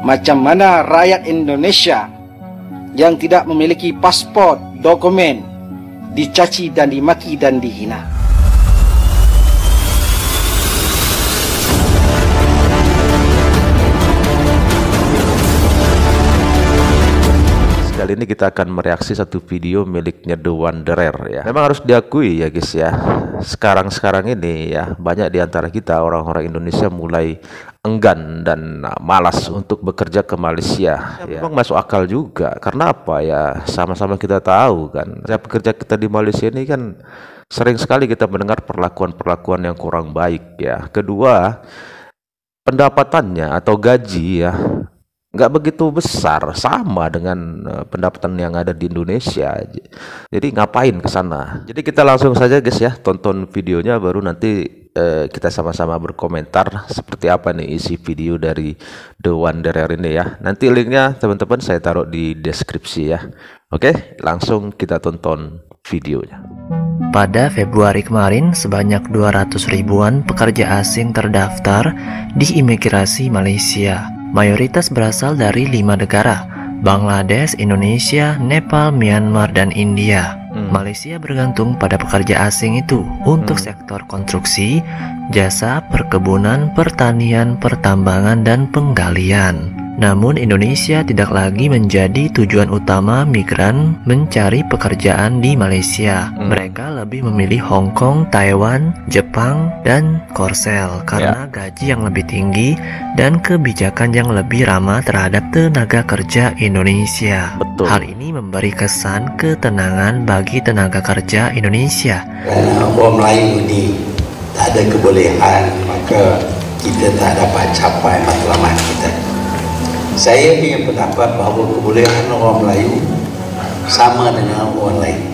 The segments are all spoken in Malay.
macam mana rakyat Indonesia yang tidak memiliki pasport, dokumen, dicaci dan dimaki dan dihina. Kali ini kita akan mereaksi satu video miliknya The Wanderer ya. Memang harus diakui ya guys ya, sekarang ini ya banyak di antara kita orang-orang Indonesia mulai enggan dan malas untuk bekerja ke Malaysia ya. Memang masuk akal juga, karena apa ya, sama-sama kita tahu kan, pekerja kita di Malaysia ini kan sering sekali kita mendengar perlakuan-perlakuan yang kurang baik ya. Kedua, pendapatannya atau gaji ya nggak begitu besar, sama dengan pendapatan yang ada di Indonesia. Jadi ngapain ke sana? Jadi kita langsung saja guys ya, tonton videonya, baru nanti kita sama-sama berkomentar seperti apa nih isi video dari The Wanderer ini ya. Nanti linknya teman-teman saya taruh di deskripsi ya. Oke, langsung kita tonton videonya. Pada Februari kemarin, sebanyak 200 ribuan pekerja asing terdaftar di imigrasi Malaysia. Mayoritas berasal dari 5 negara, Bangladesh, Indonesia, Nepal, Myanmar, dan India. Malaysia bergantung pada pekerja asing itu untuk sektor konstruksi, jasa, perkebunan, pertanian, pertambangan, dan penggalian. Namun Indonesia tidak lagi menjadi tujuan utama migran mencari pekerjaan di Malaysia. Mereka lebih memilih Hong Kong, Taiwan, Jepang, dan Korsel karena gaji yang lebih tinggi dan kebijakan yang lebih ramah terhadap tenaga kerja Indonesia. Betul. Hal ini memberi kesan ketenangan bagi tenaga kerja Indonesia. Karena orang Melayu ini tak ada kebolehan, maka kita tak dapat capai matlamat kita. Saya punya pendapat bahawa kebolehan orang Melayu sama dengan orang lain,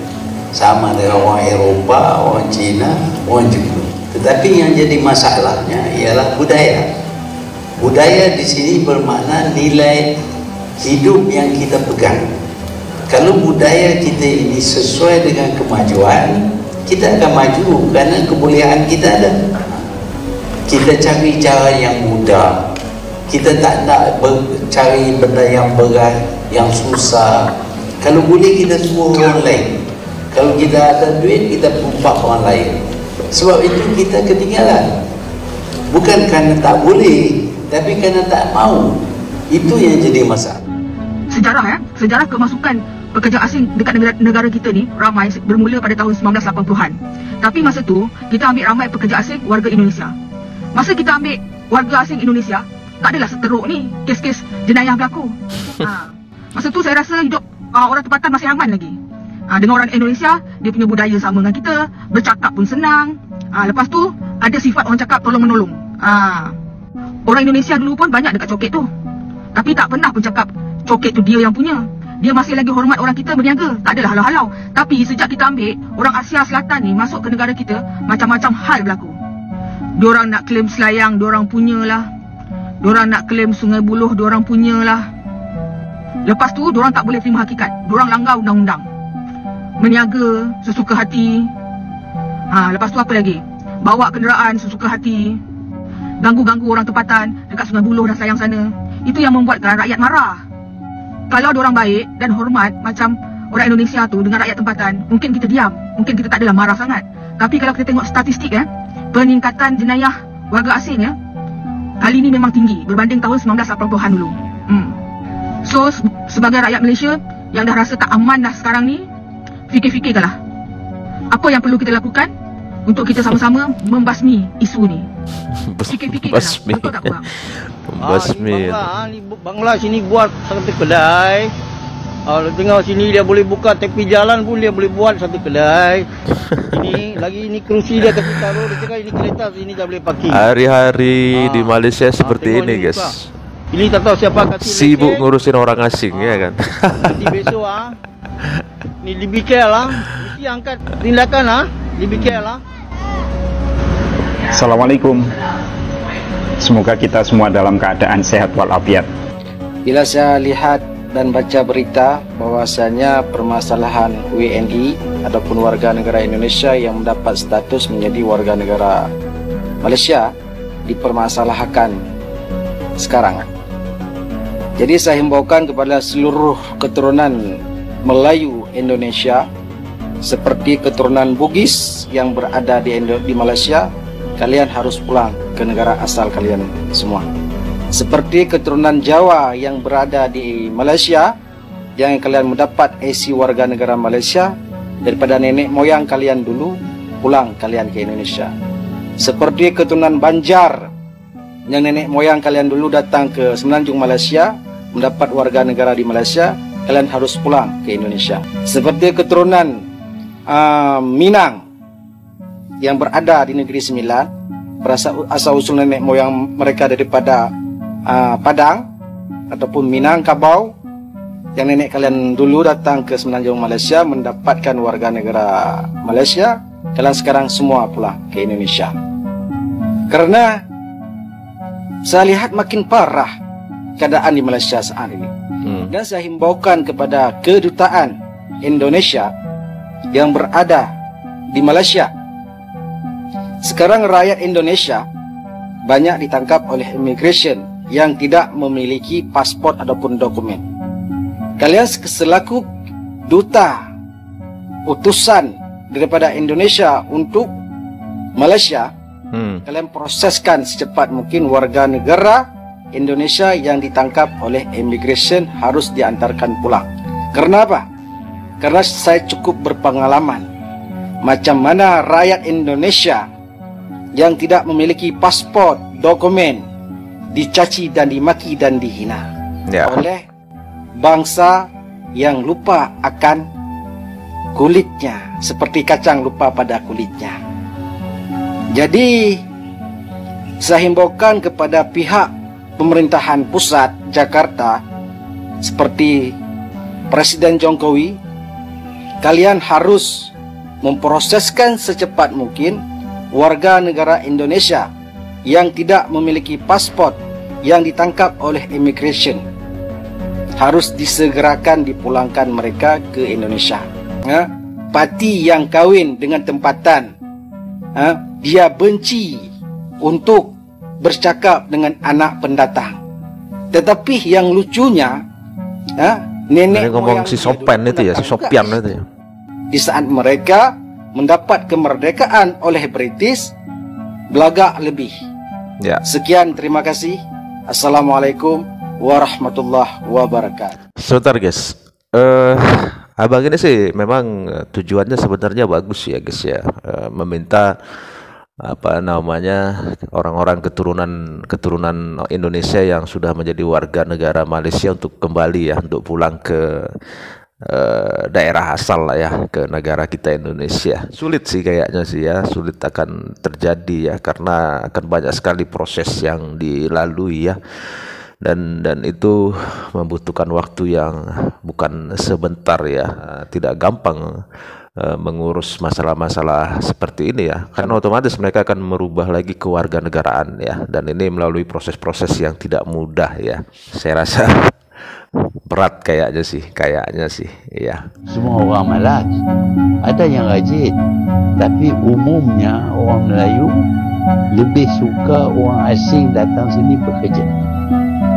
sama dengan orang Eropah, orang Cina, orang Jepun. Tetapi yang jadi masalahnya ialah budaya. Budaya di sini bermakna nilai hidup yang kita pegang. Kalau budaya kita ini sesuai dengan kemajuan, kita akan maju karena kebolehan kita ada. Kita cari cara yang mudah. Kita tak nak cari benda yang berat, yang susah. Kalau boleh kita suruh orang lain. Kalau kita ada duit, kita pumpak orang lain. Sebab itu kita ketinggalan. Bukan kerana tak boleh, tapi kerana tak mau. Itu yang jadi masalah. Sejarah kemasukan pekerja asing dekat negara kita ni ramai bermula pada tahun 1980-an. Tapi masa tu kita ambil ramai pekerja asing warga Indonesia. Masa kita ambil warga asing Indonesia, tak adalah seteruk ni kes-kes jenayah berlaku. Masa tu saya rasa hidup orang tempatan masih aman lagi. Dengan orang Indonesia, dia punya budaya sama dengan kita, bercakap pun senang. Lepas tu ada sifat orang cakap tolong menolong. Orang Indonesia dulu pun banyak dekat coket tu, tapi tak pernah pun cakap coket tu dia yang punya. Dia masih lagi hormat orang kita berniaga, tak adalah halau-halau. Tapi sejak kita ambil orang Asia Selatan ni masuk ke negara kita, macam-macam hal berlaku. Diorang nak claim Selayang, diorang punyalah. Diorang nak klaim Sungai Buloh, diorang punyalah. Lepas tu diorang tak boleh terima hakikat, diorang langgar undang-undang, meniaga sesuka hati. Lepas tu apa lagi? Bawa kenderaan sesuka hati, ganggu-ganggu orang tempatan dekat Sungai Buloh dan Selayang sana. Itu yang membuatkan rakyat marah. Kalau diorang baik dan hormat macam orang Indonesia tu dengan rakyat tempatan, mungkin kita diam, mungkin kita tak adalah marah sangat. Tapi kalau kita tengok statistik peningkatan jenayah warga asing kali ini memang tinggi berbanding tahun 1980-an dulu. So sebagai rakyat Malaysia yang dah rasa tak aman dah sekarang ni, fikir-fikirkanlah apa yang perlu kita lakukan untuk kita sama-sama membasmi isu ni. Fikir-fikirkanlah, betul tak kurang? Membasmi. Ni Bangla sini buat satu kedai. Tengok sini dia boleh buka tepi jalan pun dia boleh buat satu kedai. Ini kerusi dia kasi taruh, dia cakap ini kereta sini dah boleh parking. Hari-hari di Malaysia seperti ini guys. Ini tak tahu siapa kasi sibuk ngurusin orang asing ya kan. Nanti besok ni lebih care lah. Mesti angkat tindakan lebih care lah. Assalamualaikum. Semoga kita semua dalam keadaan sehat walafiat. Bila saya lihat dan baca berita bahwasanya permasalahan WNI ataupun warga negara Indonesia yang mendapat status menjadi warga negara Malaysia dipermasalahkan sekarang. Jadi saya himbaukan kepada seluruh keturunan Melayu Indonesia seperti keturunan Bugis yang berada di Malaysia, kalian harus pulang ke negara asal kalian semua. Seperti keturunan Jawa yang berada di Malaysia, yang kalian mendapat IC warga negara Malaysia daripada nenek moyang kalian dulu, pulang kalian ke Indonesia. Seperti keturunan Banjar yang nenek moyang kalian dulu datang ke Semenanjung Malaysia, mendapat warga negara di Malaysia, kalian harus pulang ke Indonesia. Seperti keturunan Minang yang berada di Negeri Sembilan, asal usul nenek moyang mereka daripada Padang ataupun Minangkabau, yang nenek kalian dulu datang ke Semenanjung Malaysia mendapatkan warga negara Malaysia, kalian sekarang semua pulang ke Indonesia. Karena saya lihat makin parah keadaan di Malaysia saat ini. Dan saya himbaukan kepada kedutaan Indonesia yang berada di Malaysia. Sekarang rakyat Indonesia banyak ditangkap oleh immigration yang tidak memiliki paspor ataupun dokumen. Kalian selaku duta utusan daripada Indonesia untuk Malaysia, kalian proseskan secepat mungkin warga negara Indonesia yang ditangkap oleh immigration harus diantarkan pulang. Karena apa? Karena saya cukup berpengalaman macam mana rakyat Indonesia yang tidak memiliki paspor, dokumen dicaci dan dimaki dan dihina oleh bangsa yang lupa akan kulitnya, seperti kacang lupa pada kulitnya. Jadi saya himbaukan kepada pihak pemerintahan pusat Jakarta seperti Presiden Jokowi, kalian harus memproseskan secepat mungkin warga negara Indonesia yang tidak memiliki paspor yang ditangkap oleh immigration, harus disegerakan dipulangkan mereka ke Indonesia. Parti yang kahwin dengan tempatan, dia benci untuk bercakap dengan anak pendatang. Tetapi yang lucunya, nenek ngomong si Sopan itu ya, si Sopian itu ya. Di saat mereka mendapat kemerdekaan oleh British, belagak lebih. Sekian, terima kasih. Assalamualaikum warahmatullahi wabarakatuh. Sebentar guys, abang ini sih memang tujuannya sebenarnya bagus ya guys ya, meminta apa namanya orang-orang keturunan Indonesia yang sudah menjadi warga negara Malaysia untuk kembali ya, untuk pulang ke daerah asal lah ya, ke negara kita Indonesia. Sulit sih kayaknya sih ya, sulit akan terjadi ya, karena akan banyak sekali proses yang dilalui ya, dan itu membutuhkan waktu yang bukan sebentar ya, tidak gampang mengurus masalah-masalah seperti ini ya, karena otomatis mereka akan merubah lagi kewarganegaraan ya, dan ini melalui proses-proses yang tidak mudah ya. Saya rasa berat kayaknya sih ya. Semua orang malas, ada yang rajin, tapi umumnya orang Melayu lebih suka orang asing datang sini bekerja.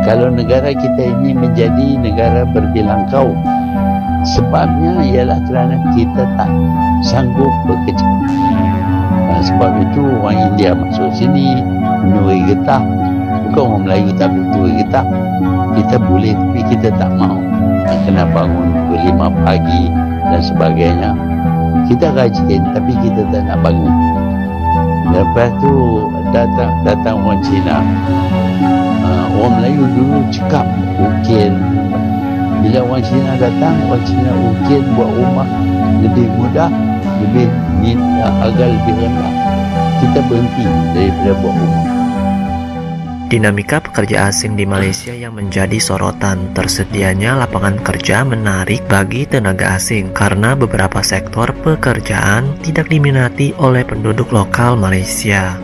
Kalau negara kita ini menjadi negara berbilang kaum, sebabnya ialah kerana kita tak sanggup bekerja. Sebab itu orang India masuk sini menuri getah. Bukan orang Melayu tak menuri getah. Kita boleh tapi kita tak mau. Kena bangun pukul 5 pagi dan sebagainya. Kita rajin tapi kita tak nak bangun. Lepas tu datang orang Cina. Orang Melayu dulu cakap ukir. Bila orang Cina datang, orang Cina ukir buat rumah lebih mudah, harga lebih rendah. Kita berhenti daripada buat rumah. Dinamika pekerja asing di Malaysia yang menjadi sorotan. Tersedianya lapangan kerja menarik bagi tenaga asing karena beberapa sektor pekerjaan tidak diminati oleh penduduk lokal Malaysia.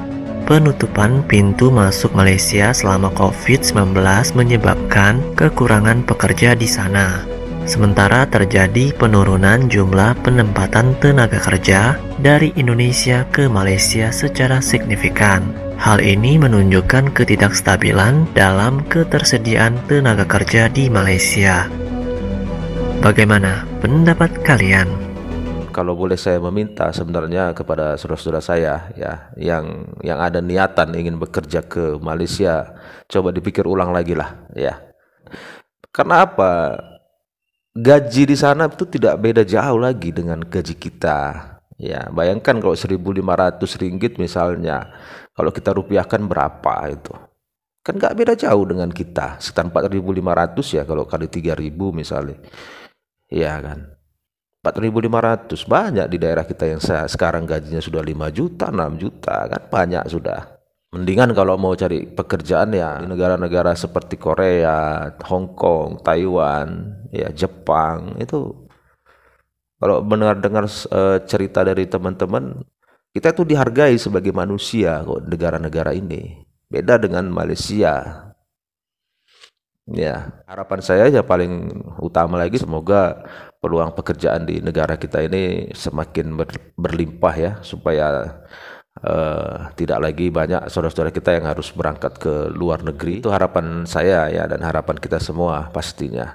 Penutupan pintu masuk Malaysia selama COVID-19 menyebabkan kekurangan pekerja di sana. Sementara terjadi penurunan jumlah penempatan tenaga kerja dari Indonesia ke Malaysia secara signifikan. Hal ini menunjukkan ketidakstabilan dalam ketersediaan tenaga kerja di Malaysia. Bagaimana pendapat kalian? Kalau boleh saya meminta sebenarnya kepada saudara-saudara saya ya yang ada niatan ingin bekerja ke Malaysia, coba dipikir ulang lagi lah ya. Karena apa? Gaji di sana itu tidak beda jauh lagi dengan gaji kita. Ya, bayangkan kalau 1.500 ringgit misalnya, kalau kita rupiahkan berapa itu? Kan nggak beda jauh dengan kita, sekitar 4.500 ya kalau kali 3.000 misalnya. Iya kan? 4.500 banyak di daerah kita yang sekarang gajinya sudah 5 juta, 6 juta kan banyak sudah. Mendingan kalau mau cari pekerjaan ya di negara-negara seperti Korea, Hong Kong, Taiwan, ya Jepang itu. Kalau dengar cerita dari teman-teman, kita tuh dihargai sebagai manusia kok negara-negara ini. Beda dengan Malaysia. Ya, harapan saya ya paling utama lagi semoga peluang pekerjaan di negara kita ini semakin berlimpah ya, supaya tidak lagi banyak saudara-saudara kita yang harus berangkat ke luar negeri. Itu harapan saya ya, dan harapan kita semua pastinya.